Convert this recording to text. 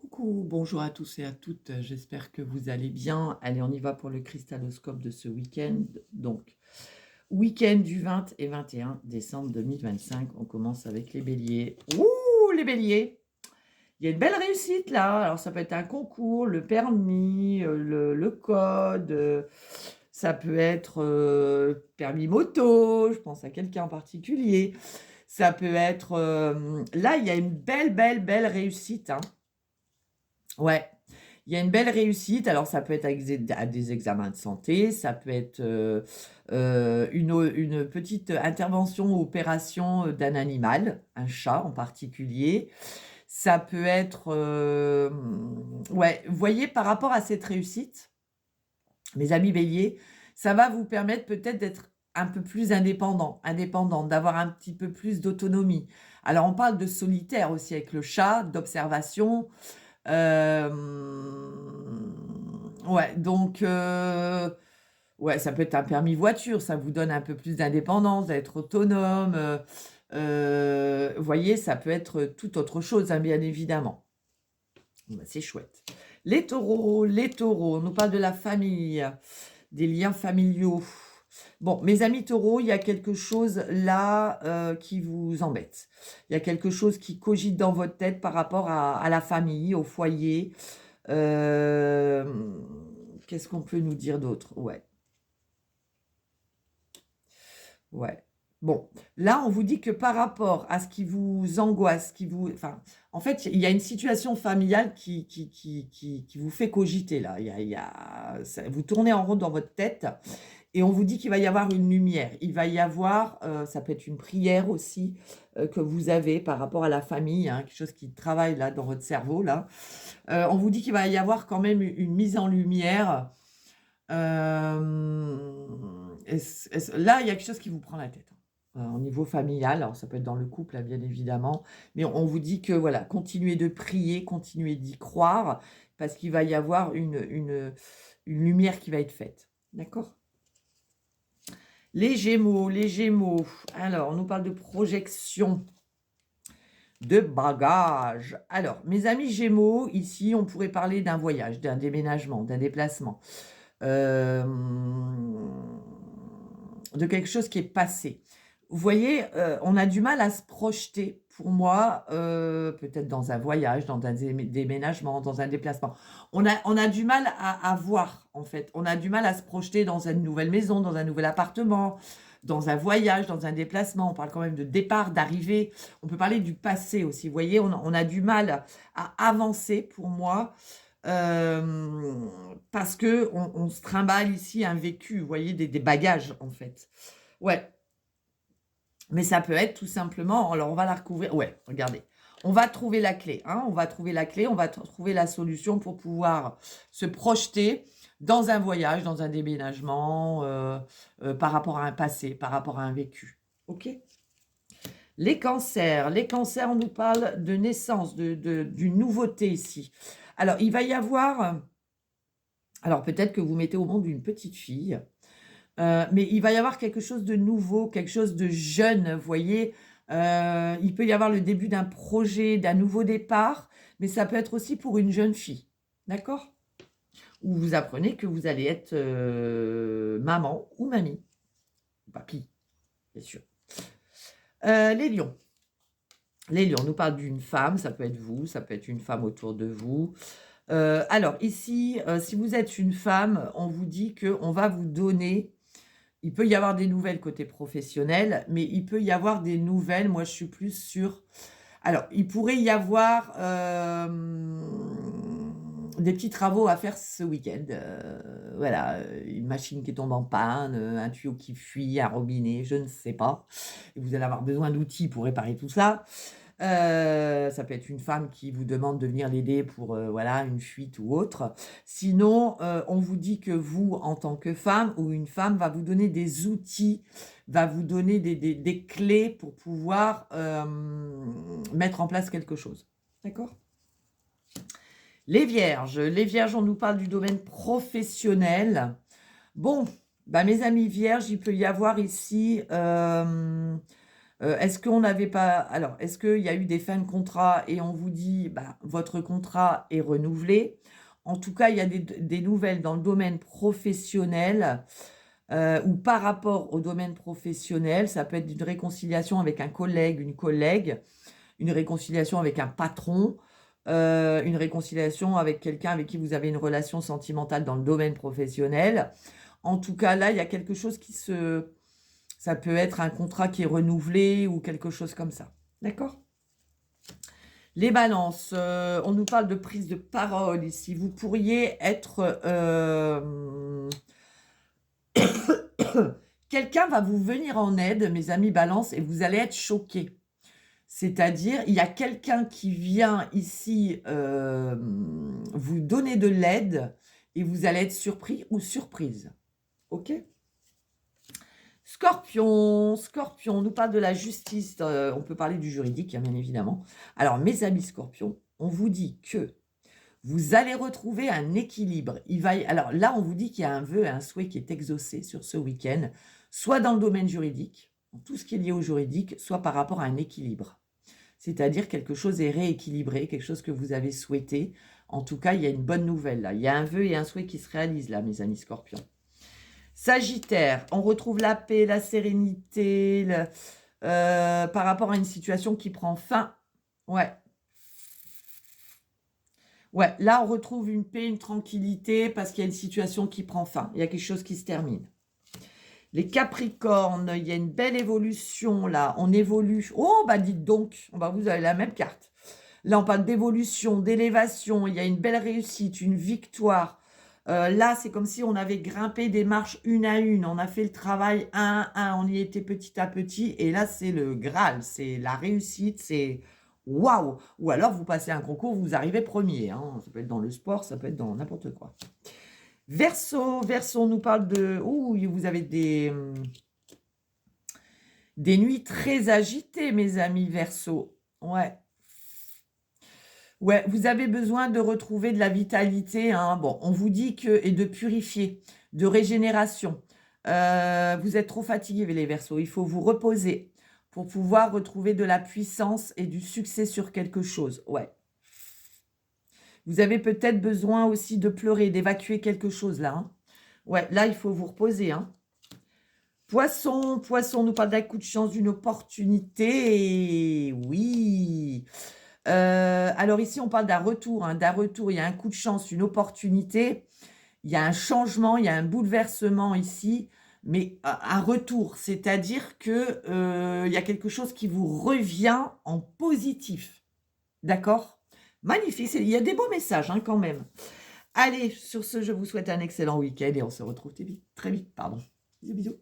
Coucou, bonjour à tous et à toutes, j'espère que vous allez bien. Allez, on y va pour le cristaloscope de ce week-end. Donc, week-end du 20 et 21 décembre 2025, on commence avec les béliers. Ouh, les béliers! Il y a une belle réussite là. Alors, ça peut être un concours, le permis, le code, ça peut être permis moto, je pense à quelqu'un en particulier. Ça peut être... là, il y a une belle réussite, hein. Ouais, il y a une belle réussite. Alors ça peut être à des examens de santé, ça peut être, une petite intervention ou opération, d'un animal, un chat en particulier. Ça peut être, ouais, vous voyez par rapport à cette réussite, mes amis béliers, ça va vous permettre peut-être d'être un peu plus indépendante, d'avoir un petit peu plus d'autonomie. Alors on parle de solitaire aussi avec le chat, d'observation. Ouais, donc ouais, ça peut être un permis voiture, ça vous donne un peu plus d'indépendance, d'être autonome, vous voyez, ça peut être tout autre chose, hein, bien évidemment. Bon, bah, c'est chouette. Les taureaux, on nous parle de la famille, des liens familiaux. Bon, mes amis taureaux, il y a quelque chose là qui vous embête. Il y a quelque chose qui cogite dans votre tête par rapport à la famille, au foyer. Qu'est-ce qu'on peut nous dire d'autre? Ouais, ouais. Bon, là, on vous dit que par rapport à ce qui vous angoisse, enfin, en fait, il y a une situation familiale qui vous fait cogiter là. Vous tournez en rond dans votre tête et on vous dit qu'il va y avoir une lumière. Il va y avoir, ça peut être une prière aussi que vous avez par rapport à la famille, hein, quelque chose qui travaille là dans votre cerveau là. On vous dit qu'il va y avoir quand même une mise en lumière. Là, il y a quelque chose qui vous prend la tête, hein, au niveau familial. Alors, ça peut être dans le couple, hein, bien évidemment. Mais on vous dit que, voilà, continuez de prier, continuez d'y croire, parce qu'il va y avoir une lumière qui va être faite. D'accord? Les Gémeaux, les Gémeaux. Alors, on nous parle de projection, de bagages. Alors, mes amis Gémeaux, ici, on pourrait parler d'un voyage, d'un déménagement, d'un déplacement. De quelque chose qui est passé. Vous voyez, on a du mal à se projeter, pour moi, peut-être dans un voyage, dans un déménagement, dans un déplacement. On a du mal à voir, en fait. On a du mal à se projeter dans une nouvelle maison, dans un nouvel appartement, dans un voyage, dans un déplacement. On parle quand même de départ, d'arrivée. On peut parler du passé aussi. Vous voyez, on a du mal à avancer, pour moi, parce que on se trimballe ici un vécu, vous voyez, des bagages en fait. Ouais, mais ça peut être tout simplement, alors on va la recouvrir, ouais, regardez. On va trouver la clé, hein, on va trouver la clé, on va trouver la solution pour pouvoir se projeter dans un voyage, dans un déménagement, par rapport à un passé, par rapport à un vécu. Ok? Les cancers, on nous parle de naissance, d'une nouveauté ici. Alors, il va y avoir, alors peut-être que vous mettez au monde une petite fille, mais il va y avoir quelque chose de nouveau, quelque chose de jeune, vous voyez. Il peut y avoir le début d'un projet, d'un nouveau départ, mais ça peut être aussi pour une jeune fille, d'accord? Où vous apprenez que vous allez être maman ou mamie, ou papy, bien sûr. Les lions. Les lions, on nous parle d'une femme, ça peut être vous, ça peut être une femme autour de vous. Alors ici, si vous êtes une femme, on vous dit qu'on va vous donner, il peut y avoir des nouvelles côté professionnel, mais il peut y avoir des nouvelles, moi je suis plus sur... Alors, il pourrait y avoir des petits travaux à faire ce week-end. Voilà, une machine qui tombe en panne, un tuyau qui fuit, un robinet, je ne sais pas. Et vous allez avoir besoin d'outils pour réparer tout ça. Ça peut être une femme qui vous demande de venir l'aider pour voilà, une fuite ou autre. Sinon, on vous dit que vous, en tant que femme, ou une femme va vous donner des outils, va vous donner des clés pour pouvoir mettre en place quelque chose. D'accord? Les vierges, on nous parle du domaine professionnel. Bon, bah mes amis vierges, il peut y avoir ici Est-ce qu'on n'avait pas alors, est-ce qu'il y a eu des fins de contrat et on vous dit: «Bah, votre contrat est renouvelé»? En tout cas, il y a des nouvelles dans le domaine professionnel, ou par rapport au domaine professionnel. Ça peut être une réconciliation avec un collègue, une collègue, une réconciliation avec un patron, une réconciliation avec quelqu'un avec qui vous avez une relation sentimentale dans le domaine professionnel. En tout cas, là, il y a quelque chose qui se ça peut être un contrat qui est renouvelé ou quelque chose comme ça. D'accord? Les balances, on nous parle de prise de parole ici. Vous pourriez être, quelqu'un va vous venir en aide, mes amis balance, et vous allez être choqués. C'est-à-dire, il y a quelqu'un qui vient ici, vous donner de l'aide et vous allez être surpris ou surprise. OK? Scorpion, Scorpion, on nous parle de la justice, on peut parler du juridique, hein, bien évidemment. Alors, mes amis Scorpions, on vous dit que vous allez retrouver un équilibre. Alors là, on vous dit qu'il y a un vœu et un souhait qui est exaucé sur ce week-end, soit dans le domaine juridique, tout ce qui est lié au juridique, soit par rapport à un équilibre. C'est-à-dire quelque chose est rééquilibré, quelque chose que vous avez souhaité. En tout cas, il y a une bonne nouvelle là. Il y a un vœu et un souhait qui se réalisent là, mes amis Scorpions. Sagittaire, on retrouve la paix, la sérénité, par rapport à une situation qui prend fin. Ouais. Ouais, là, on retrouve une paix, une tranquillité, parce qu'il y a une situation qui prend fin. Il y a quelque chose qui se termine. Les Capricornes, il y a une belle évolution, là. On évolue. Oh, bah dites donc, bah, vous avez la même carte. Là, on parle d'évolution, d'élévation. Il y a une belle réussite, une victoire. Là, c'est comme si on avait grimpé des marches une à une. On a fait le travail un à un. On y était petit à petit. Et là, c'est le Graal. C'est la réussite. C'est waouh! Ou alors, vous passez un concours, vous arrivez premier. Hein. Ça peut être dans le sport, ça peut être dans n'importe quoi. Verseau, Verseau, on nous parle de... Ouh, vous avez des nuits très agitées, mes amis Verseau. Ouais. Ouais, vous avez besoin de retrouver de la vitalité. Hein. Bon, on vous dit que... Et de purifier, de régénération. Vous êtes trop fatigués, les Verseaux. Il faut vous reposer pour pouvoir retrouver de la puissance et du succès sur quelque chose. Ouais. Vous avez peut-être besoin aussi de pleurer, d'évacuer quelque chose là. Hein. Ouais, là, il faut vous reposer. Hein. Poisson, Poisson, on nous parle d'un coup de chance, d'une opportunité. Oui. Alors ici, on parle d'un retour. Hein, d'un retour, il y a un coup de chance, une opportunité. Il y a un changement, il y a un bouleversement ici. Mais un retour, c'est-à-dire que il y a quelque chose qui vous revient en positif. D'accord? Magnifique, il y a des beaux messages hein, quand même. Allez, sur ce, je vous souhaite un excellent week-end et on se retrouve très vite. Bisous, bisous.